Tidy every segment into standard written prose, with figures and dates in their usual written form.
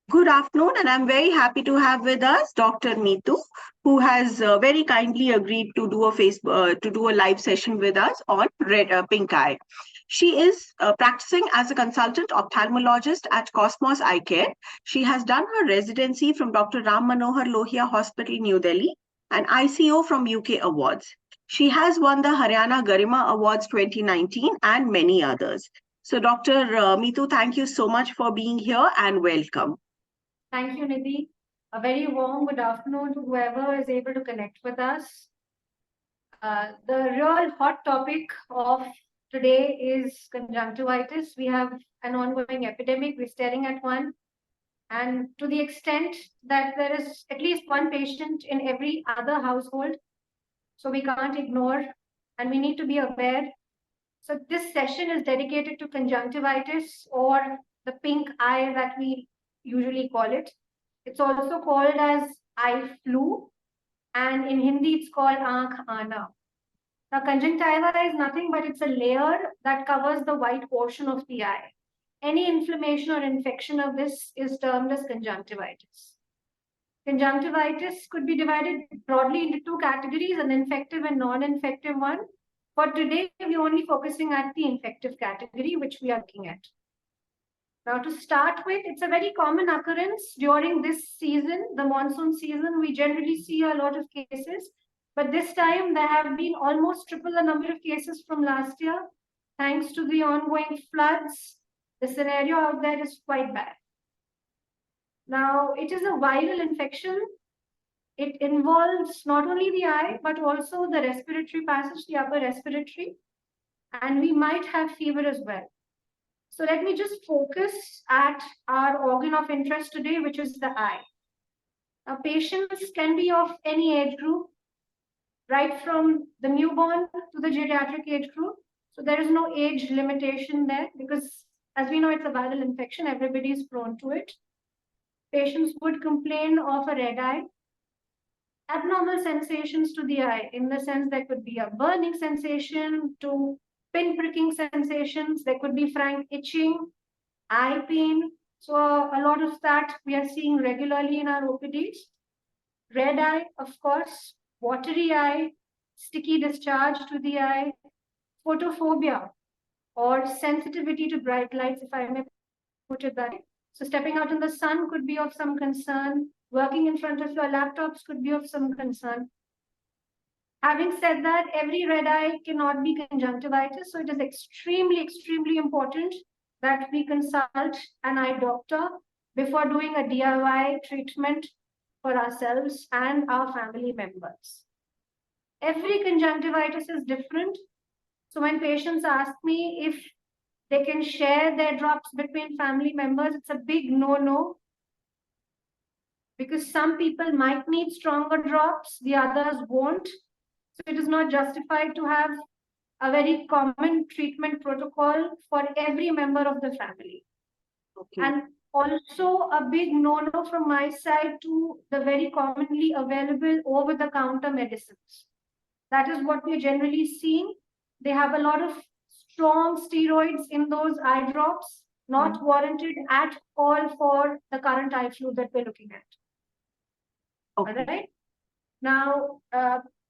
Good afternoon, and I'm very happy to have with us Dr. Meetu, who has very kindly agreed to do a live session with us on pink eye. She is practicing as a consultant ophthalmologist at Cosmos Eye Care. She has done her residency from Dr. Ram Manohar Lohia Hospital, New Delhi, and ICO from UK Awards. She has won the Haryana Garima Awards 2019 and many others. So, Dr. Meetu, thank you so much for being here and welcome. Thank you, Nidhi. A very warm good afternoon to whoever is able to connect with us. The real hot topic of today is conjunctivitis. We have an ongoing epidemic. We're staring at one. And to the extent that there is at least one patient in every other household, so we can't ignore and we need to be aware. So this session is dedicated to conjunctivitis, or the pink eye that we usually call it. It's also called as eye flu, and in Hindi it's called aankh aana. Now, conjunctiva is nothing but it's a layer that covers the white portion of the eye. Any inflammation or infection of this is termed as conjunctivitis. Conjunctivitis could be divided broadly into two categories, an infective and non-infective one. For today, we're only focusing at the infective category, which we are looking at. Now, to start with, it's a very common occurrence during this season, the monsoon season. We generally see a lot of cases, but this time there have been almost triple the number of cases from last year. Thanks to the ongoing floods, the scenario out there is quite bad. Now, it is a viral infection. It involves not only the eye, but also the respiratory passage, the upper respiratory, and we might have fever as well. So let me just focus at our organ of interest today, which is the eye. Now, patients can be of any age group, right from the newborn to the geriatric age group. So there is no age limitation there because, as we know, it's a viral infection. Everybody is prone to it. Patients would complain of a red eye, abnormal sensations to the eye, in the sense there could be a burning sensation to pin-pricking sensations. There could be frank itching, eye pain. So a lot of that we are seeing regularly in our OPDs. Red eye, of course, watery eye, sticky discharge to the eye, photophobia, or sensitivity to bright lights, if I may put it that way. So stepping out in the sun could be of some concern. Working in front of your laptops could be of some concern. Having said that, every red eye cannot be conjunctivitis, so it is extremely, extremely important that we consult an eye doctor before doing a DIY treatment for ourselves and our family members. Every conjunctivitis is different. So when patients ask me if they can share their drops between family members, it's a big no-no, because some people might need stronger drops, the others won't. So it is not justified to have a very common treatment protocol for every member of the family. Okay. And also a big no-no from my side to the very commonly available over-the-counter medicines. That is what we're generally seeing. They have a lot of strong steroids in those eye drops, not warranted at all for the current eye flu that we're looking at. Okay. All right. Now,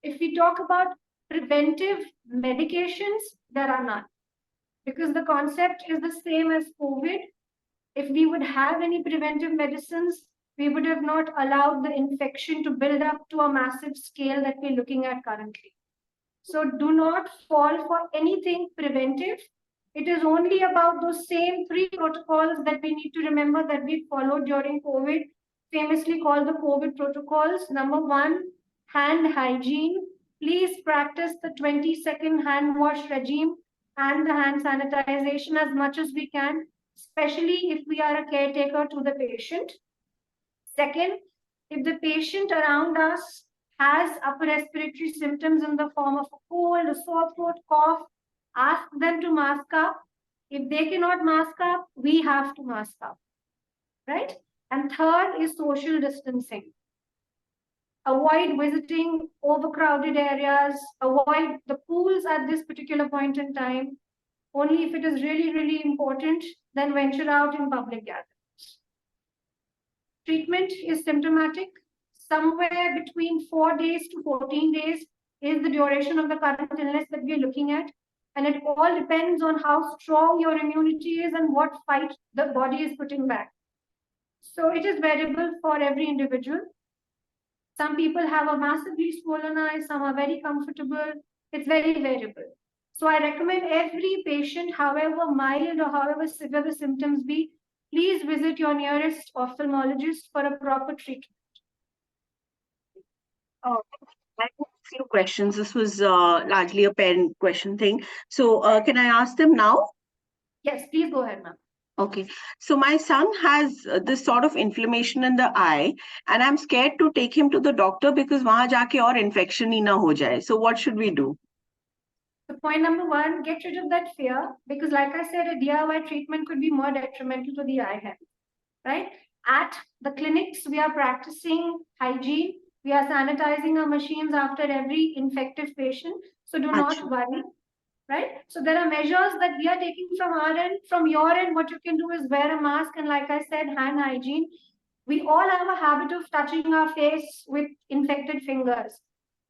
if we talk about preventive medications, there are none, because the concept is the same as COVID. If we would have any preventive medicines, we would have not allowed the infection to build up to a massive scale that we're looking at currently. So do not fall for anything preventive. It is only about those same 3 protocols that we need to remember that we followed during COVID, famously called the COVID protocols. Number 1, hand hygiene. Please practice the 20-second hand wash regime and the hand sanitization as much as we can, especially if we are a caretaker to the patient. Second, if the patient around us has upper respiratory symptoms in the form of a cold, a sore throat, cough, ask them to mask up. If they cannot mask up, we have to mask up, right? And third is social distancing. Avoid visiting overcrowded areas, avoid the pools at this particular point in time. Only if it is really, really important, then venture out in public gatherings. treatment is symptomatic. Somewhere between 4 days to 14 days is the duration of the current illness that we are looking at. And it all depends on how strong your immunity is and what fight the body is putting back. So it is variable for every individual. Some people have a massively swollen eye, some are very comfortable. It's very variable. So I recommend every patient, however mild or however severe the symptoms be, please visit your nearest ophthalmologist for a proper treatment. I have a few questions. This was largely a parent question thing. So can I ask them now? Yes, please go ahead, ma'am. Okay. So my son has this sort of inflammation in the eye, and I'm scared to take him to the doctor because वहां जाके और infection ही ना हो जाए. So what should we do? So point number one, get rid of that fear, because like I said, a DIY treatment could be more detrimental to the eye health, right? At the clinics, we are practicing hygiene. We are sanitizing our machines after every infected patient. So do not Achha. worry, right? So there are measures that we are taking from our end. From your end, what you can do is wear a mask. And like I said, hand hygiene. We all have a habit of touching our face with infected fingers.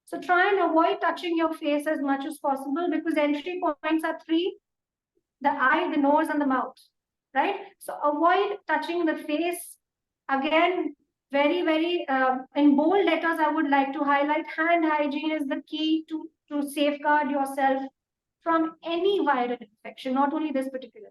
So try and avoid touching your face as much as possible, because entry points are three: the eye, the nose, and the mouth, right? So avoid touching the face. Again, very, in bold letters, I would like to highlight hand hygiene is the key to safeguard yourself from any viral infection, not only this particular.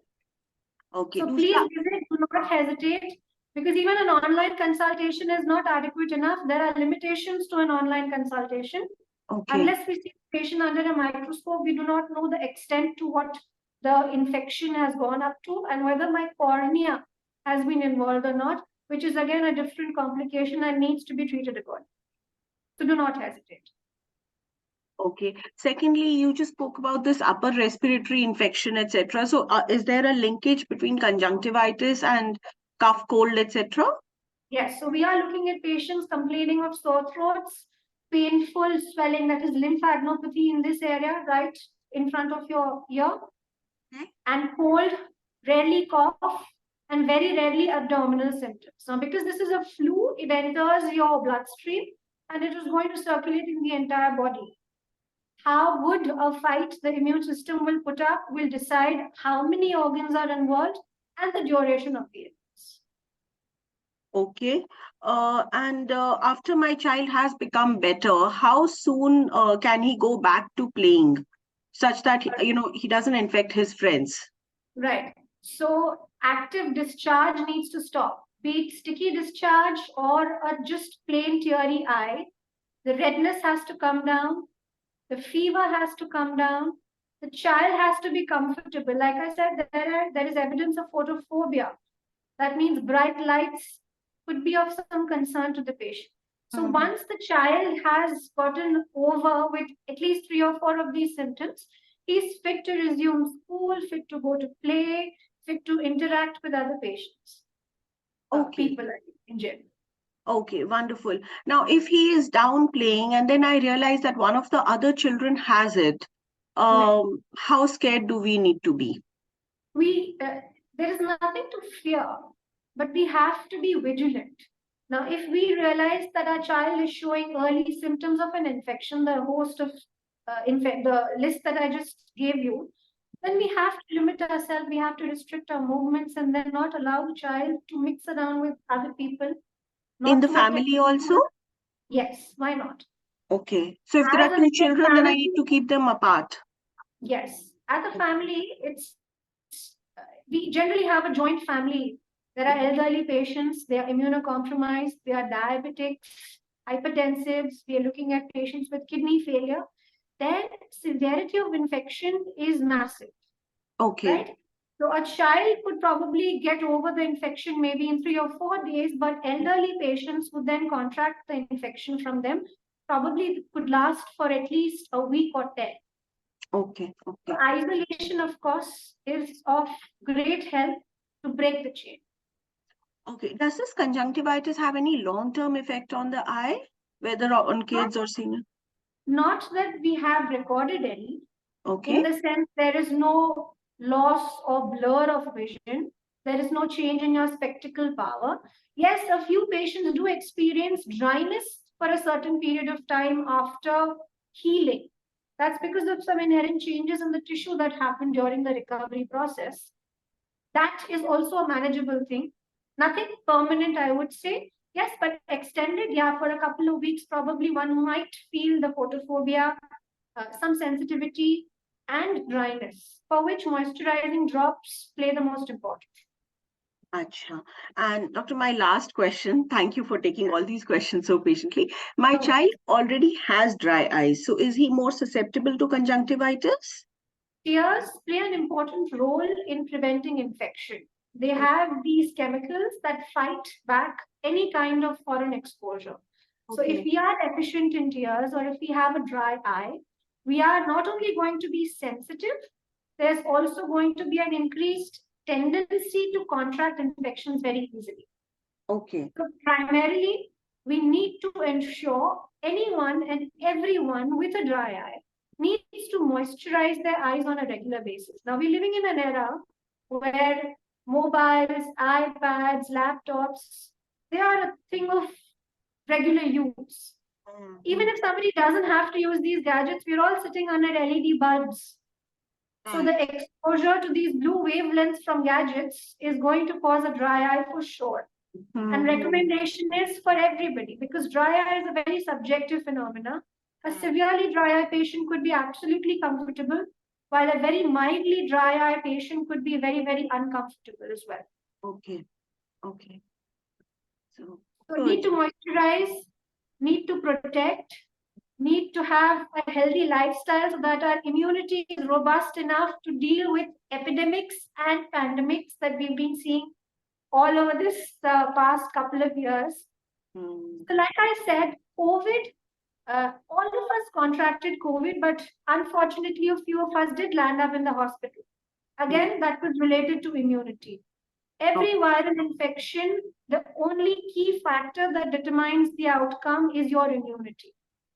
Okay. So please visit, do not hesitate, because even an online consultation is not adequate enough. There are limitations to an online consultation. Okay. Unless we see the patient under a microscope, we do not know the extent to what the infection has gone up to and whether my cornea has been involved or not, which is again a different complication and needs to be treated accordingly. So do not hesitate. Okay. Secondly, you just spoke about this upper respiratory infection, etc. So, is there a linkage between conjunctivitis and cough, cold, etc.? Yes. So we are looking at patients complaining of sore throats, painful swelling, that is lymphadenopathy in this area, right in front of your ear, and cold, rarely cough, and very rarely abdominal symptoms. Now, because this is a flu, it enters your bloodstream and it is going to circulate in the entire body. How good a fight the immune system will put up will decide how many organs are involved and the duration of the illness. Okay. And after my child has become better, how soon can he go back to playing such that, he doesn't infect his friends? Right. So active discharge needs to stop, be it sticky discharge or a just plain teary eye. The redness has to come down. The fever has to come down. The child has to be comfortable. Like I said, there is evidence of photophobia. That means bright lights could be of some concern to the patient. So once the child has gotten over with at least 3 or 4 of these symptoms, he's fit to resume school, fit to go to play, fit to interact with other patients, Okay. people in general. Okay, wonderful. Now, if he is down playing and then I realize that one of the other children has it, how scared do we need to be? There is nothing to fear, but we have to be vigilant. Now, if we realize that our child is showing early symptoms of an infection, the host of the list that I just gave you, then we have to limit ourselves, we have to restrict our movements, and then not allow the child to mix around with other people. In the family also? Yes, why not? Okay. So if there are two children, then I need to keep them apart. Yes. As a family, we generally have a joint family. There are elderly patients, they are immunocompromised, they are diabetics, hypertensives, we are looking at patients with kidney failure. Their severity of infection is massive. Okay. Right? So a child could probably get over the infection maybe in 3 or 4 days, but elderly patients would then contract the infection from them. Probably could last for at least a week or 10. Okay. Okay. So isolation, of course, is of great help to break the chain. Okay. Does this conjunctivitis have any long-term effect on the eye, whether on kids or seniors? Not that we have recorded any. Okay. In the sense, there is no loss or blur of vision. There is no change in your spectacle power. Yes, a few patients do experience dryness for a certain period of time after healing. That's because of some inherent changes in the tissue that happen during the recovery process. That is also a manageable thing. Nothing permanent, I would say. Yes, but extended, yeah, for a couple of weeks, probably one might feel the photophobia, some sensitivity, and dryness, for which moisturizing drops play the most important. Acha. And Doctor, my last question, thank you for taking all these questions so patiently. My Oh, child already has dry eyes, so is he more susceptible to conjunctivitis? tears play an important role in preventing infection. They have these chemicals that fight back any kind of foreign exposure. So, if Okay. we are deficient in tears or if we have a dry eye, we are not only going to be sensitive, there's also going to be an increased tendency to contract infections very easily. Okay. So, primarily, we need to ensure anyone and everyone with a dry eye needs to moisturize their eyes on a regular basis. Now, we're living in an era where mobiles, iPads, laptops, they are a thing of regular use. Even if somebody doesn't have to use these gadgets, we're all sitting under LED bulbs. So Right. the exposure to these blue wavelengths from gadgets is going to cause a dry eye for sure. And recommendation is for everybody because dry eye is a very subjective phenomena. A severely dry eye patient could be absolutely comfortable, while a very mildly dry eye patient could be very, very uncomfortable as well. Okay. Okay. So So good. need to moisturize, need to protect, need to have a healthy lifestyle so that our immunity is robust enough to deal with epidemics and pandemics that we've been seeing all over this past couple of years. So, like I said, COVID, all of us contracted COVID, but unfortunately, a few of us did land up in the hospital. Again, that was related to immunity. Every viral infection, the only key factor that determines the outcome is your immunity.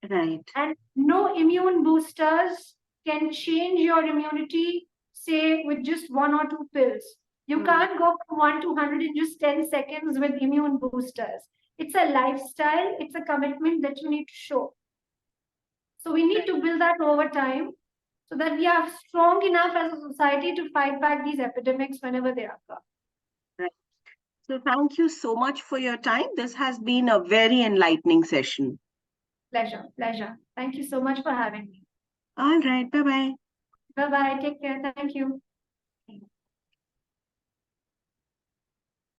Right. And no immune boosters can change your immunity, say, with just one or two pills. You can't go from 1 to 100 in just 10 seconds with immune boosters. It's a lifestyle, it's a commitment that you need to show. So we need to build that over time so that we are strong enough as a society to fight back these epidemics whenever they occur. Right. So thank you so much for your time. This has been a very enlightening session. Pleasure, pleasure. Thank you so much for having me. All right. Bye-bye. Bye bye. Take care. Thank you.